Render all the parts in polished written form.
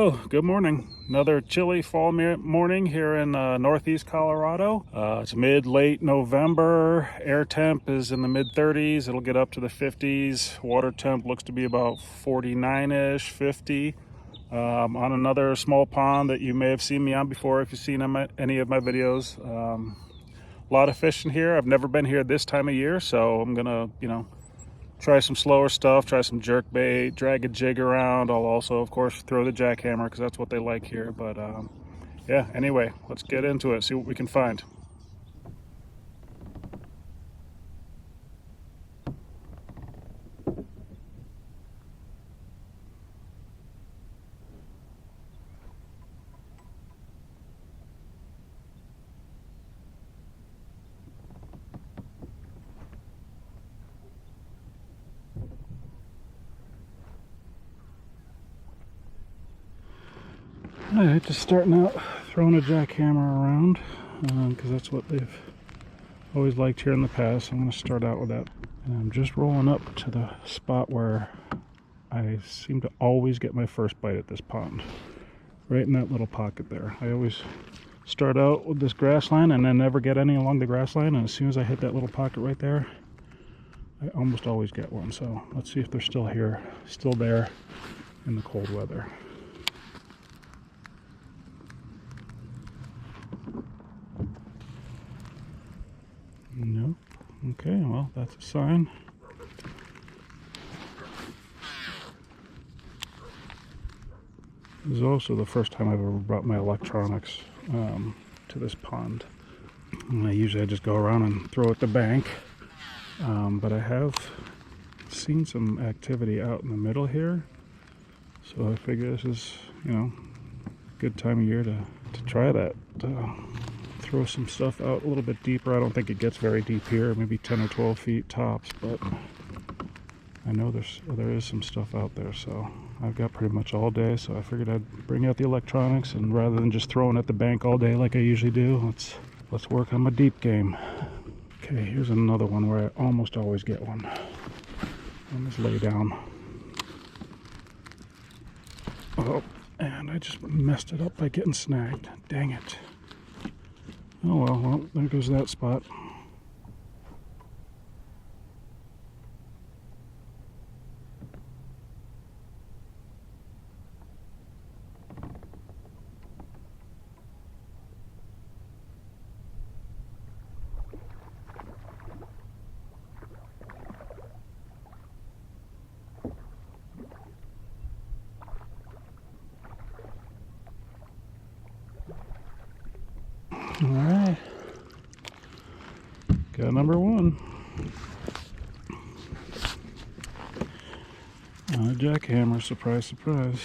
Hello, good morning. Another chilly fall morning here in northeast Colorado. It's mid-late November. Air temp is in the mid-30s. It'll get up to the 50s. Water temp looks to be about 49-ish, 50. On another small pond that you may have seen me on before if you've seen any of my videos. A lot of fishing here. I've never been here this time of year, so I'm gonna, try some slower stuff, try some jerk bait, drag a jig around. I'll also, of course, throw the jackhammer because that's what they like here. But yeah, anyway, let's get into it, see what we can find. All right, just starting out throwing a jackhammer around because that's what they've always liked here in the past. So I'm going to start out with that. And I'm just rolling up to the spot where I seem to always get my first bite at this pond. Right in that little pocket there. I always start out with this grass line and then never get any along the grass line. And as soon as I hit that little pocket right there, I almost always get one. So let's see if they're still here, still there in the cold weather. Nope. Okay, well, that's a sign. This is also the first time I've ever brought my electronics to this pond. And I usually just go around and throw at the bank. But I have seen some activity out in the middle here. So I figure this is, a good time of year to try that. Throw some stuff out a little bit deeper. I don't think it gets very deep here, maybe 10 or 12 feet tops, but I know there is some stuff out there, so I've got pretty much all day, so I figured I'd bring out the electronics, and rather than just throwing at the bank all day like I usually do, let's work on my deep game. Okay, here's another one where I almost always get one. I'll just lay down. Oh, and I just messed it up by getting snagged. Dang it. Oh well, there goes that spot. All right, got number one. A jackhammer, surprise, surprise.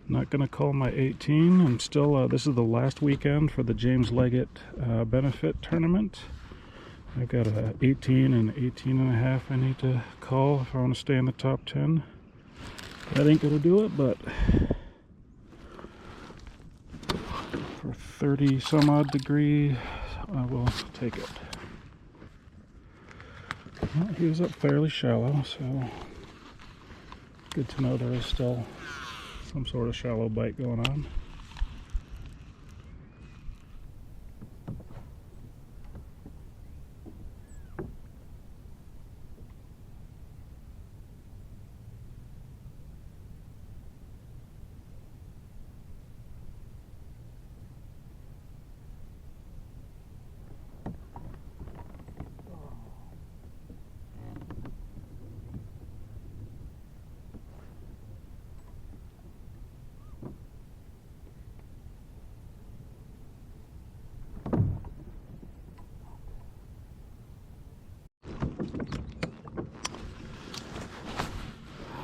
Not gonna call my 18. I'm still, this is the last weekend for the James Leggett benefit tournament. I've got a 18 and 18 and a half I need to call if I want to stay in the top 10. That ain't gonna do it, but for 30 some odd degrees, I will take it. Well, he was up fairly shallow, so good to know there is still some sort of shallow bite going on.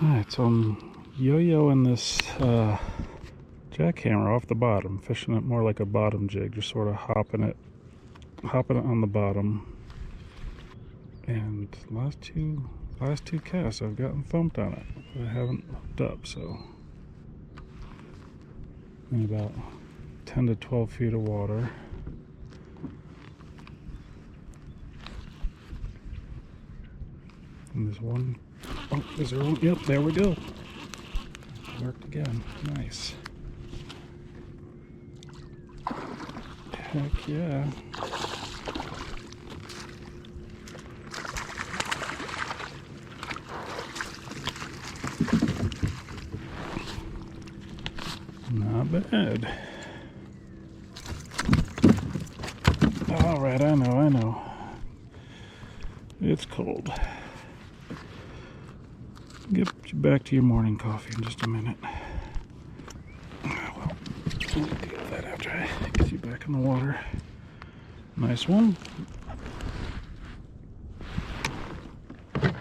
Alright, so I'm yo-yoing this jackhammer off the bottom, fishing it more like a bottom jig, just sort of hopping it on the bottom. And last two casts I've gotten thumped on it, but I haven't hooked up, so in about 10 to 12 feet of water. And there's one Oh, is there one? Yep, there we go. Worked again. Nice. Heck yeah. Not bad. Alright, I know. It's cold. Get you back to your morning coffee in just a minute. Well, we'll deal with that after I get you back in the water. Nice one. I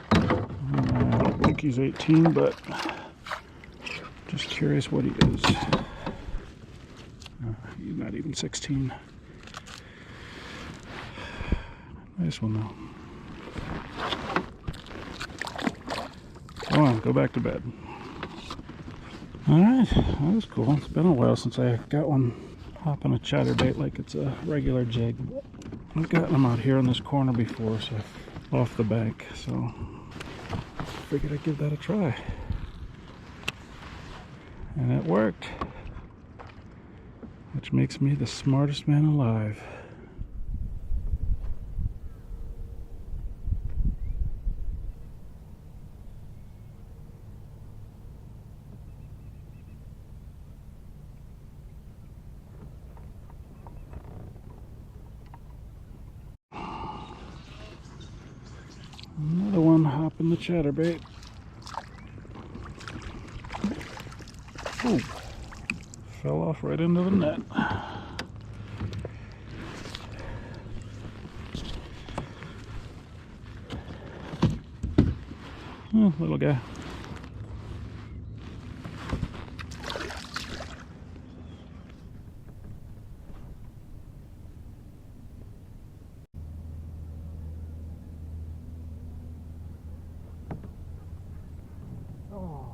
don't think he's 18, but just curious what he is. He's not even 16. Nice one though. Come on, go back to bed. Alright, that was cool. It's been a while since I got one hopping a chatterbait like it's a regular jig. I've gotten them out here in this corner before, so off the bank, so figured I'd give that a try. And it worked. Which makes me the smartest man alive. Another one hopping the chatterbait. Ooh, fell off right into the net. Oh, little guy. Oh.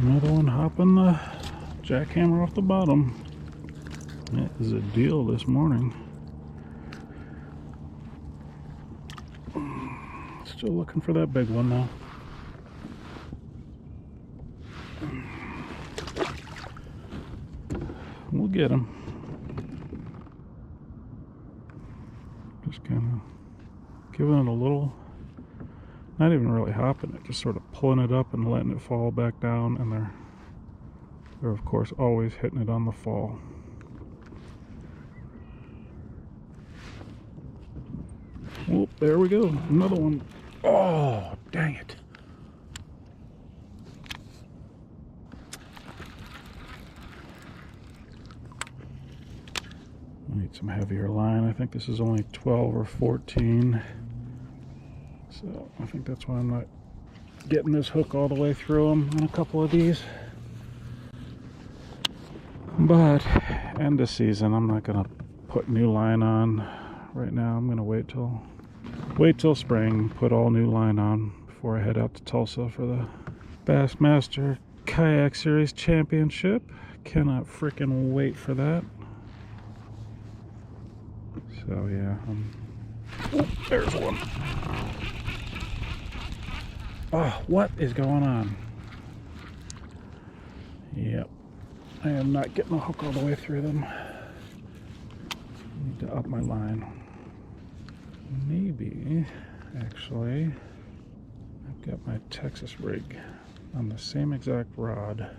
Another one hopping the jackhammer off the bottom. That is a deal this morning. Still looking for that big one though. We'll get him. Just kind of giving it a little, not even really hopping it, just sort of pulling it up and letting it fall back down, and they're of course always hitting it on the fall. Oh, there we go, another one. Oh, dang it. I need some heavier line. I think this is only 12 or 14. So I think that's why I'm not getting this hook all the way through them on a couple of these. But end of season, I'm not gonna put new line on right now. I'm gonna wait till spring, put all new line on before I head out to Tulsa for the Bassmaster Kayak Series Championship. Cannot freaking wait for that. So yeah, oh, there's one. Oh, what is going on? Yep, I am not getting the hook all the way through them. Need to up my line. Maybe, actually, I've got my Texas rig on the same exact rod,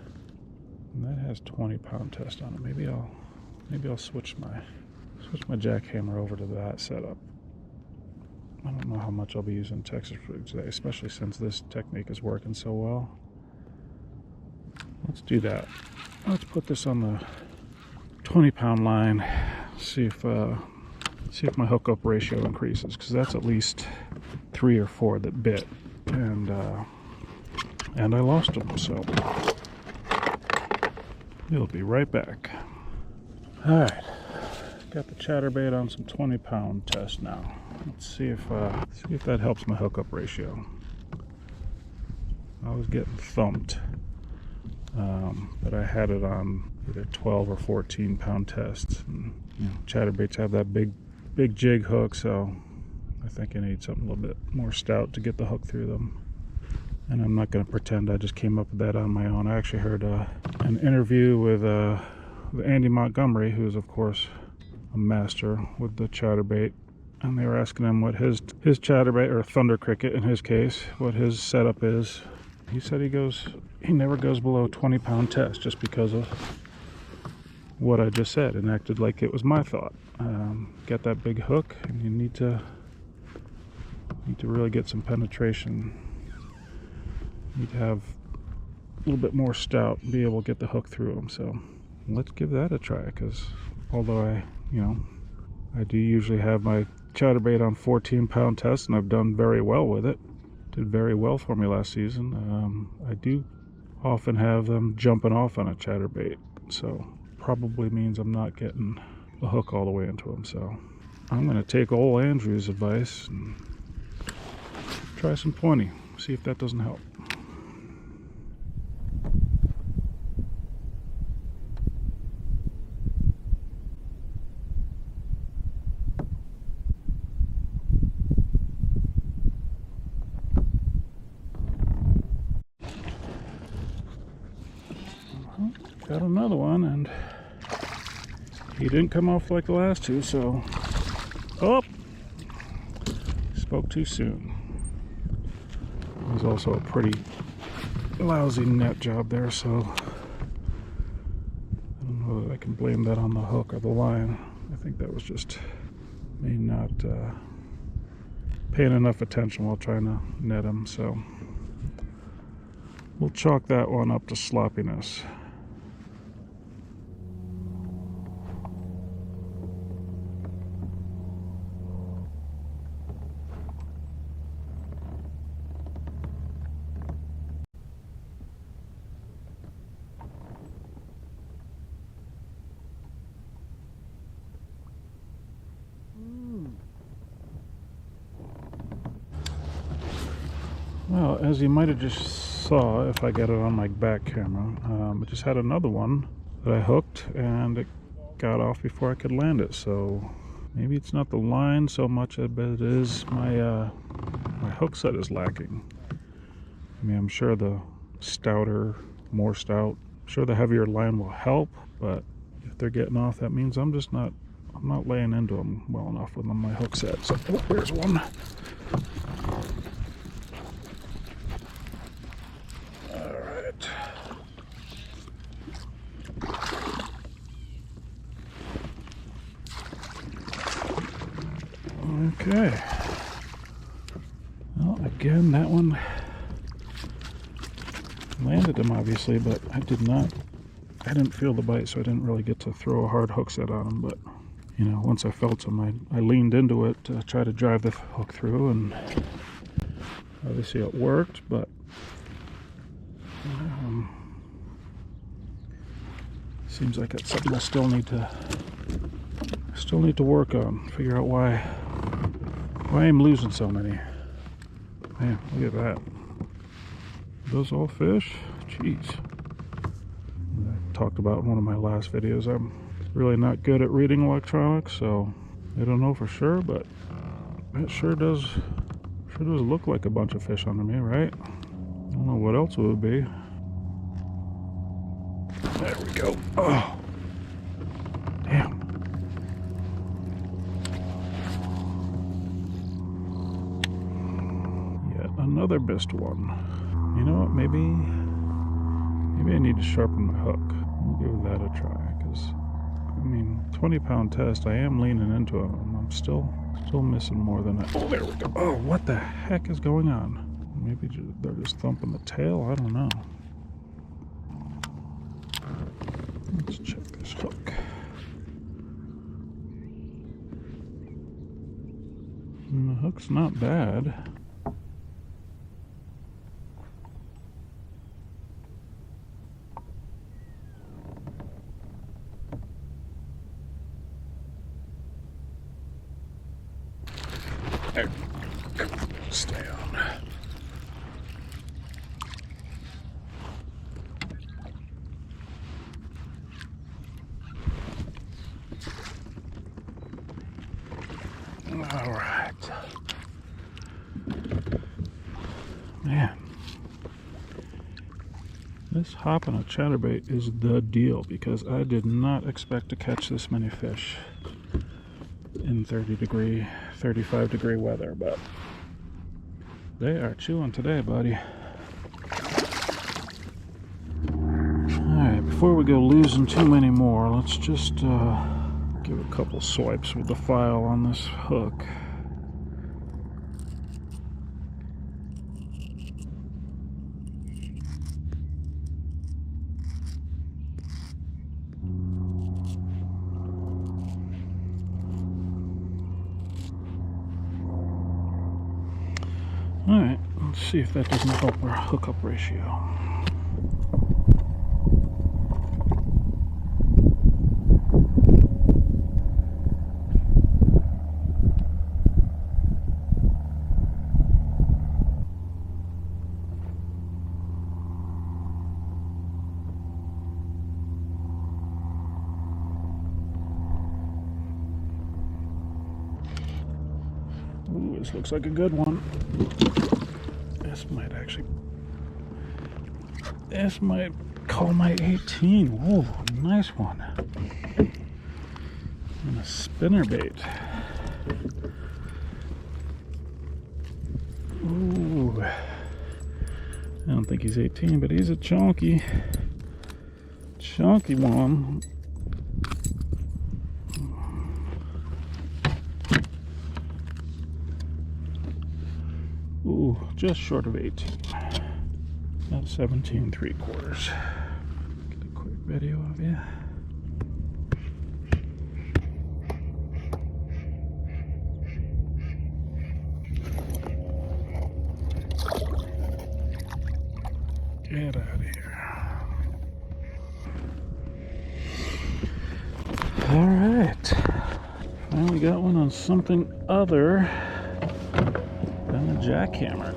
and that has 20-pound test on it. Maybe I'll switch my jackhammer over to that setup. I don't know how much I'll be using Texas rig today, especially since this technique is working so well. Let's do that. Let's put this on the 20-pound line. see if my hookup ratio increases, because that's at least 3 or 4 that bit, and I lost them. So we'll be right back. All right, got the chatterbait on some 20-pound test now. Let's see if that helps my hookup ratio. I was getting thumped, but I had it on either 12 or 14-pound tests. And, chatterbaits have that big jig hook, so I think I need something a little bit more stout to get the hook through them. And I'm not going to pretend I just came up with that on my own. I actually heard an interview with Andy Montgomery, who's of course a master with the chatterbait, and they were asking him what his chatterbait, or thunder cricket in his case, what his setup is. He said he never goes below 20-pound test, just because of what I just said, and acted like it was my thought. Get that big hook, and you need to really get some penetration. You need to have a little bit more stout and be able to get the hook through them. So let's give that a try, because although I do usually have my chatterbait on 14-pound tests, and I've done very well with it. Did very well for me last season. I do often have them jumping off on a chatterbait, so probably means I'm not getting the hook all the way into them. So I'm going to take old Andrew's advice and try some 20, see if that doesn't help. Got another one, and he didn't come off like the last two, so spoke too soon. It was also a pretty lousy net job there, so I don't know that I can blame that on the hook or the line. I think that was just me not paying enough attention while trying to net him, so we'll chalk that one up to sloppiness. Well, as you might have just saw, if I get it on my back camera, I just had another one that I hooked, and it got off before I could land it. So maybe it's not the line so much, but it is my hook set is lacking. I mean, I'm sure the more stout, I'm sure the heavier line will help, but if they're getting off, that means I'm not laying into them well enough with my hook set. So, here's one. Okay. Well, again, that one landed him, obviously, but I didn't feel the bite, so I didn't really get to throw a hard hook set on him. But, once I felt him, I leaned into it to try to drive the hook through, and obviously it worked, but seems like it's something I still need to work on, figure out why I'm losing so many. Man, look at that. Those all fish? Jeez. I talked about in one of my last videos, I'm really not good at reading electronics, so I don't know for sure, but it sure does look like a bunch of fish under me, right? I don't know what else it would be. There we go. Oh, damn. Yet another missed one. You know what? Maybe I need to sharpen my hook. We'll give that a try, because 20-pound test, I am leaning into it. I'm still missing more than that. Oh, there we go. Oh, what the heck is going on? Maybe they're just thumping the tail. I don't know. Let's check this hook. Hook's not bad. There. Stay on. All right. Man, this hop on a chatterbait is the deal because I did not expect to catch this many fish in 35 degree weather, but they are chewing today, buddy. Alright, before we go losing too many more, let's just give a couple swipes with the file on this hook. Alright, let's see if that doesn't help our hookup ratio. Ooh, this looks like a good one. This might call my 18. Whoa, nice one. And a spinnerbait. Ooh. I don't think he's 18, but he's a chunky one. Ooh, just short of 18. About 17 3/4. Get a quick video of you. Get out of here. All right. Finally got one on something other than a jackhammer.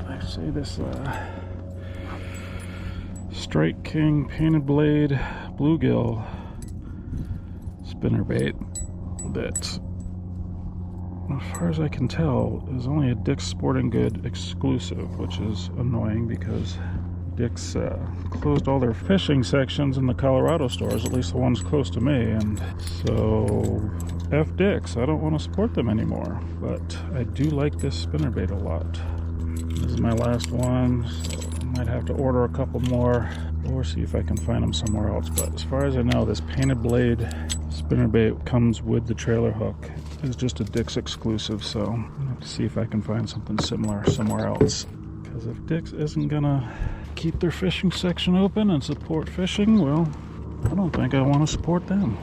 I say this Strike King Painted Blade Bluegill spinnerbait that, as far as I can tell, is only a Dick's Sporting Good exclusive, which is annoying because Dick's closed all their fishing sections in the Colorado stores, at least the ones close to me, and so F Dick's, I don't want to support them anymore, but I do like this spinnerbait a lot. This is my last one, so I might have to order a couple more or see if I can find them somewhere else, but as far as I know, this Painted Blade spinnerbait comes with the trailer hook. It's just a Dick's exclusive, so I'm gonna have to see if I can find something similar somewhere else, because if Dick's isn't gonna keep their fishing section open and support fishing, well, I don't think I want to support them.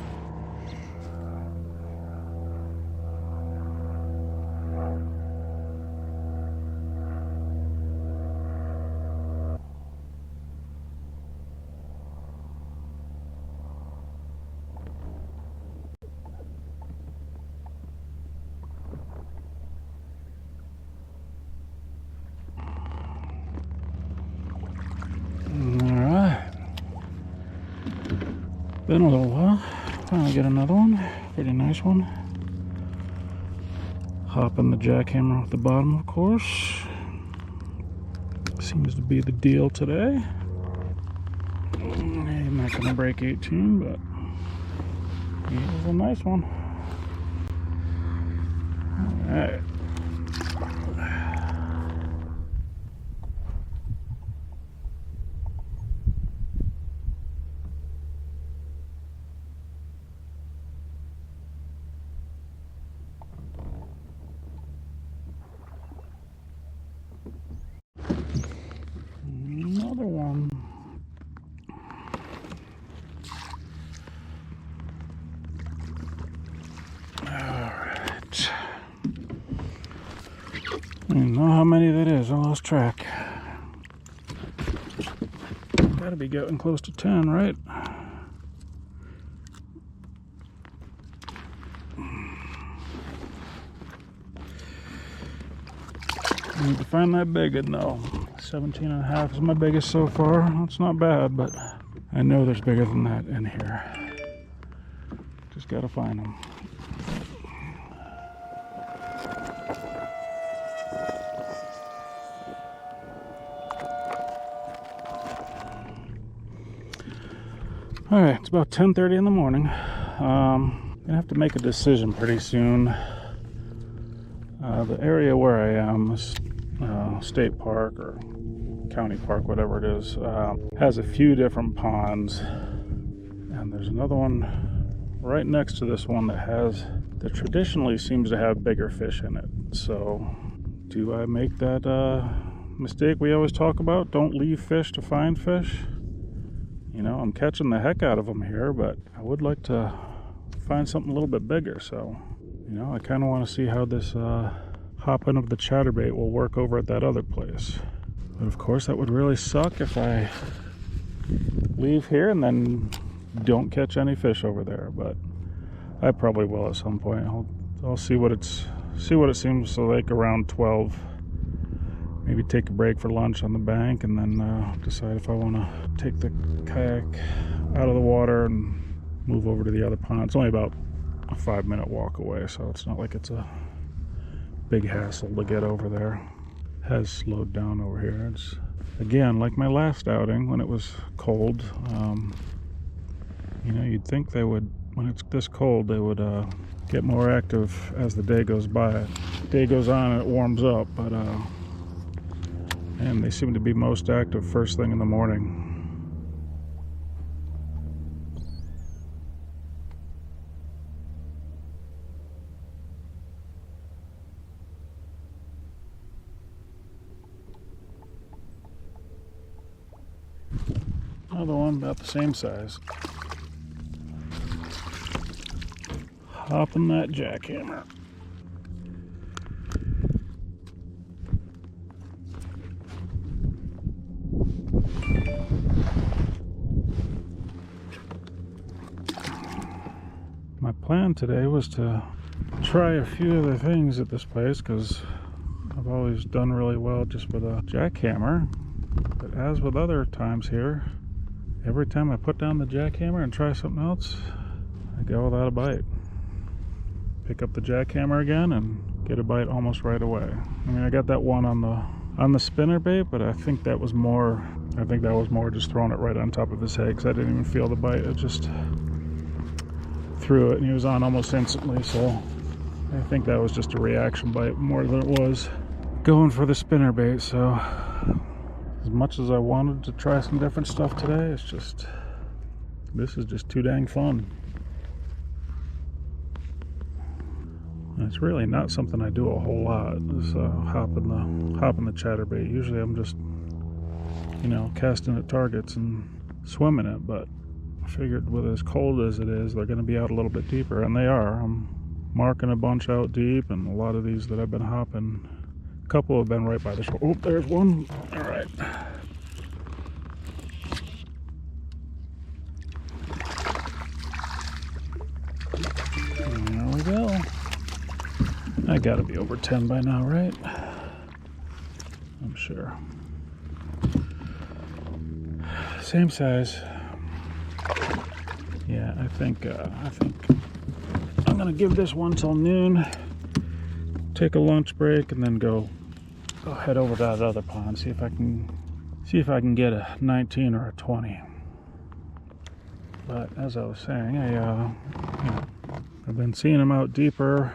Been a little while. Finally get another one. Pretty nice one. Hopping the jackhammer off the bottom, of course. Seems to be the deal today. I'm not going to break 18, but it was a nice one. Alright. Another one. All right. don't even know how many that is. I lost track. Gotta be getting close to 10, right? I need to find that big one though. 17 and a half is my biggest so far. That's not bad, but I know there's bigger than that in here. Just gotta find them. All right, it's about 10:30 in the morning. I'm gonna have to make a decision pretty soon. The area where I am, state park or county park, whatever it is, has a few different ponds, and there's another one right next to this one that traditionally seems to have bigger fish in it. So, do I make that mistake we always talk about? Don't leave fish to find fish. You know, I'm catching the heck out of them here, but I would like to find something a little bit bigger. So, you know, I kind of want to see how this hopping of the chatterbait will work over at that other place. But of course, that would really suck if I leave here and then don't catch any fish over there. But I probably will at some point. I'll see what it seems like around 12. Maybe take a break for lunch on the bank, and then decide if I want to take the kayak out of the water and move over to the other pond. It's only about a 5-minute walk away, so it's not like it's a big hassle to get over there. It has slowed down over here. It's, again, like my last outing when it was cold. You know, you'd think they would, when it's this cold, they would get more active as the day goes by. Day goes on and it warms up, but and they seem to be most active first thing in the morning. Another one about the same size. Hopping that jackhammer. My plan today was to try a few other things at this place because I've always done really well just with a jackhammer. But as with other times here, every time I put down the jackhammer and try something else, I go without a bite. Pick up the jackhammer again and get a bite almost right away. I mean, I got that one on the spinner bait, but I think that was more just throwing it right on top of his head because I didn't even feel the bite. It just threw it and he was on almost instantly, so I think that was just a reaction bite more than it was going for the spinner bait. So as much as I wanted to try some different stuff today, this is just too dang fun. And it's really not something I do a whole lot, is hopping the chatterbait. Usually I'm just, you know, casting at targets and swimming it, but I figured with as cold as it is, they're going to be out a little bit deeper, and they are. I'm marking a bunch out deep, and a lot of these that I've been hopping, a couple have been right by the shore. Oh, there's one. All right. There we go. I gotta be over 10 by now, right? I'm sure. Same size. Yeah, I think I'm gonna give this one till noon, take a lunch break, and then go head over to that other pond, see if I can get a 19 or a 20. But as I was saying, I've been seeing them out deeper.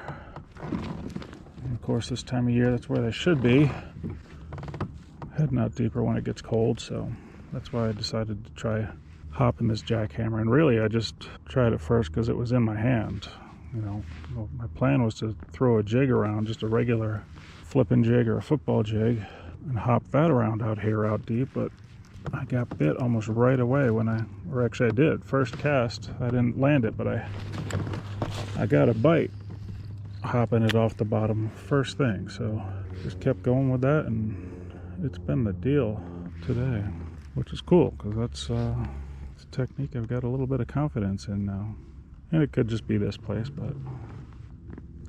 And of course, this time of year, that's where they should be. Heading out deeper when it gets cold, so that's why I decided to try hopping this jackhammer. And really, I just tried it first because it was in my hand. You know, my plan was to throw a jig around, just a regular flipping jig or a football jig, and hop that around out here out deep. But I got bit almost right away or actually I did. First cast, I didn't land it, but I got a bite hopping it off the bottom first thing. So just kept going with that, and it's been the deal today, which is cool because that's a technique I've got a little bit of confidence in now. And it could just be this place, but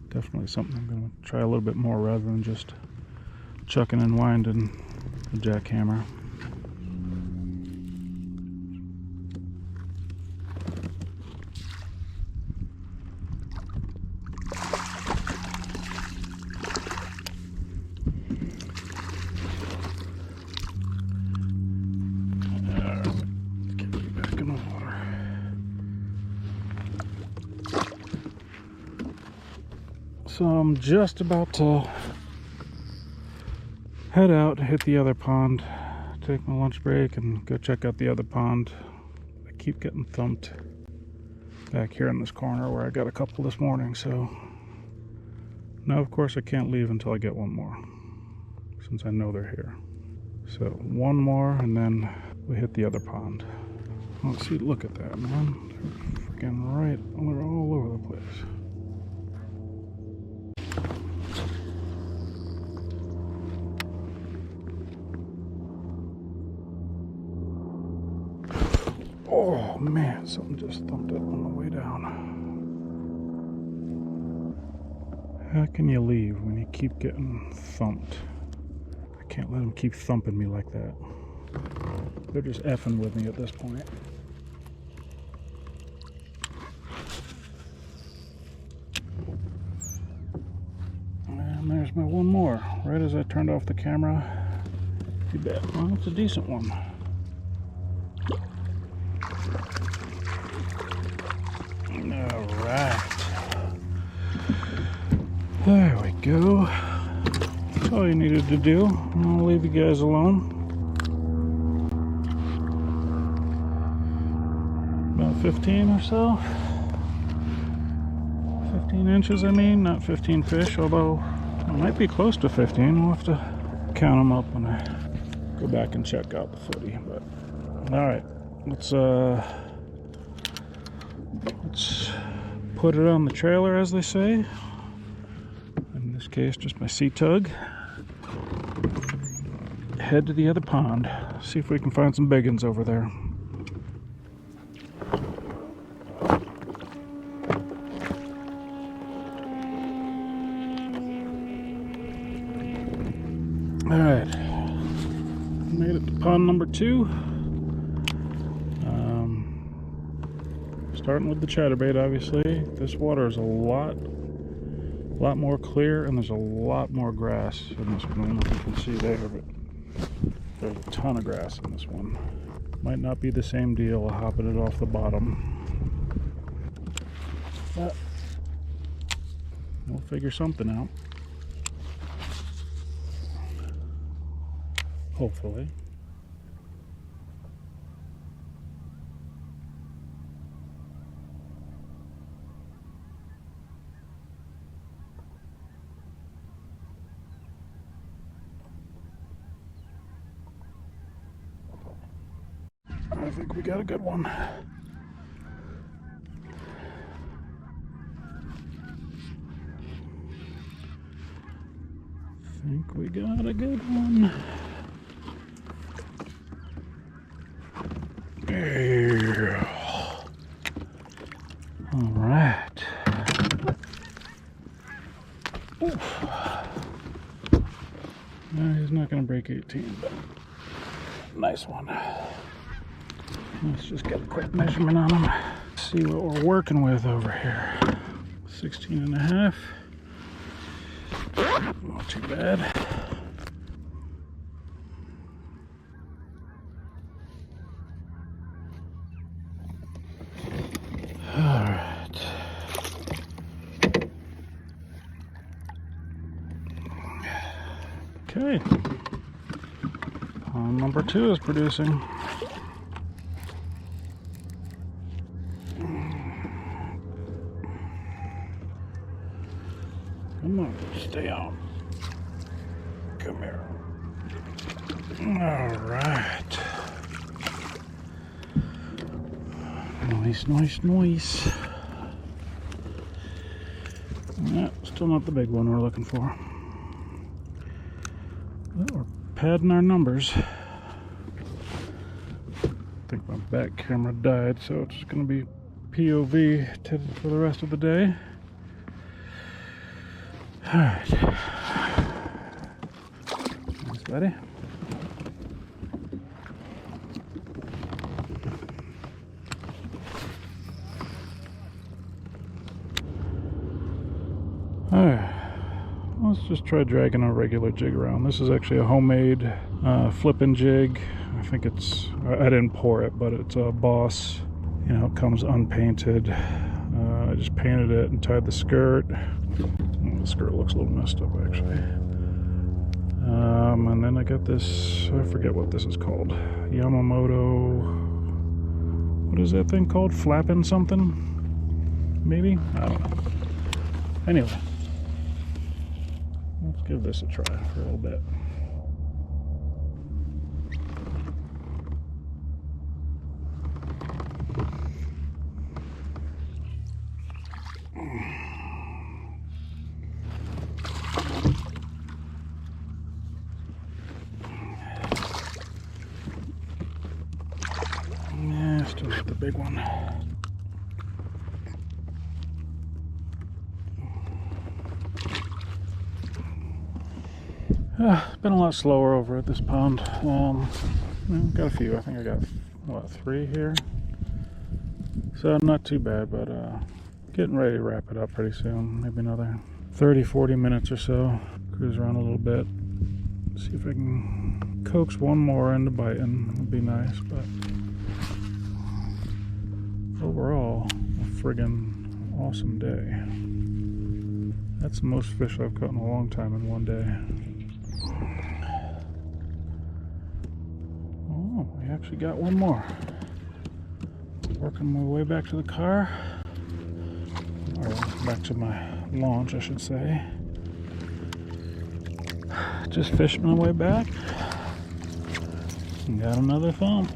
definitely something I'm going to try a little bit more rather than just chucking and winding a jackhammer. So I'm just about to head out and hit the other pond, take my lunch break and go check out the other pond. I keep getting thumped back here in this corner where I got a couple this morning, so now of course I can't leave until I get one more, since I know they're here. So one more and then we hit the other pond. Let's see, look at that, man. They're freaking right, they're all over the place. Oh man, something just thumped it on the way down. How can you leave when you keep getting thumped? I can't let them keep thumping me like that. They're just effing with me at this point. And there's my one more, right as I turned off the camera. You bet. Well, it's a decent one. Alright. There we go. That's all you needed to do. I'll leave you guys alone. About 15 or so. 15 inches, I mean, not 15 fish, although it might be close to 15. We'll have to count them up when I go back and check out the footy. But alright, let's put it on the trailer, as they say. In this case, just my sea tug. Head to the other pond. See if we can find some big ones over there. Alright. Made it to pond number 2. Starting with the chatterbait, obviously. This water is a lot more clear, and there's a lot more grass in this one. I don't know if you can see there, but there's a ton of grass in this one. Might not be the same deal hopping it off the bottom, but we'll figure something out. Hopefully. I think we got a good one. Yeah. All right. No, he's not going to break 18, but nice one. Let's just get a quick measurement on him. See what we're working with over here. 16 and a half. Not too bad. All right. Okay. Number 2 is producing. Come on, stay on. Come here. All right. Nice. Yeah, still not the big one we're looking for. Well, we're padding our numbers. I think my back camera died, so it's going to be POV for the rest of the day. Alright. Thanks, buddy. Alright. Let's just try dragging a regular jig around. This is actually a homemade flipping jig. I think it's, I didn't pour it, but it's a Boss. You know, it comes unpainted. I just painted it and tied the skirt. The skirt looks a little messed up, actually. And then I got this, I forget what this is called. Yamamoto, what is that thing called? Flapping something? Maybe? I don't know. Anyway, let's give this a try for a little bit. Yeah, still not the big one. It's been a lot slower over at this pond. Got a few. I think I got, what, 3 here? So not too bad, but getting ready to wrap it up pretty soon. Maybe another 30-40 minutes or so. Cruise around a little bit. See if I can coax one more into biting. Would be nice, but overall, a friggin' awesome day. That's the most fish I've caught in a long time in one day. Oh, we actually got one more. Working my way back to the car. Or back to my launch, I should say. Just fishing my way back. Got another thump.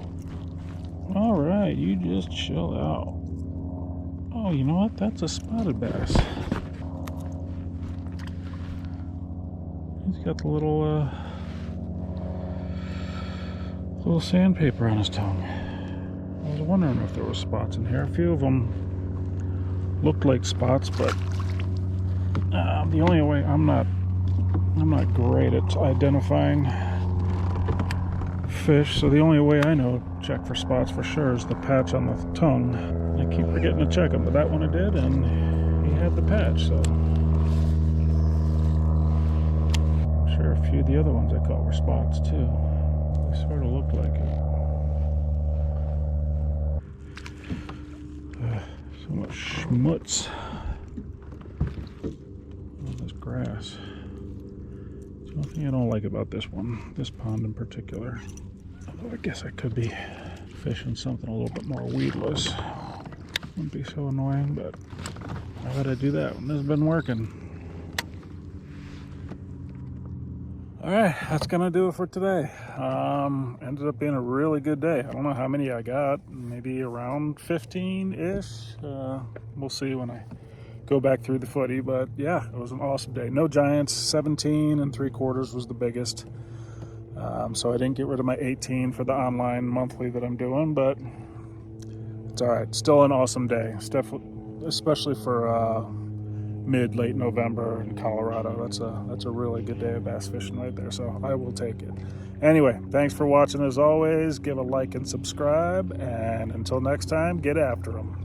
Alright, you just chill out. Oh, you know what? That's a spotted bass. He's got the little sandpaper on his tongue. I was wondering if there were spots in here. A few of them looked like spots, but the only way I'm not great at identifying fish, so the only way I know to check for spots for sure is the patch on the tongue. I keep forgetting to check them, but that one I did, and he had the patch, so I'm sure a few of the other ones I caught were spots too. They sort of looked like it. So much schmutz on this grass. There's one thing I don't like about this one, this pond in particular. Although I guess I could be fishing something a little bit more weedless. Wouldn't be so annoying, but why would I do that when this has been working? Alright, that's gonna do it for today. Ended up being a really good day. I don't know how many I got, maybe around 15-ish. We'll see when I go back through the footy, but yeah, it was an awesome day. No giants, 17 3/4 was the biggest. So I didn't get rid of my 18 for the online monthly that I'm doing, but it's alright. Still an awesome day, especially for late November in Colorado. That's a really good day of bass fishing right there, so I will take it. Anyway, thanks for watching as always. Give a like and subscribe, and until next time, get after them.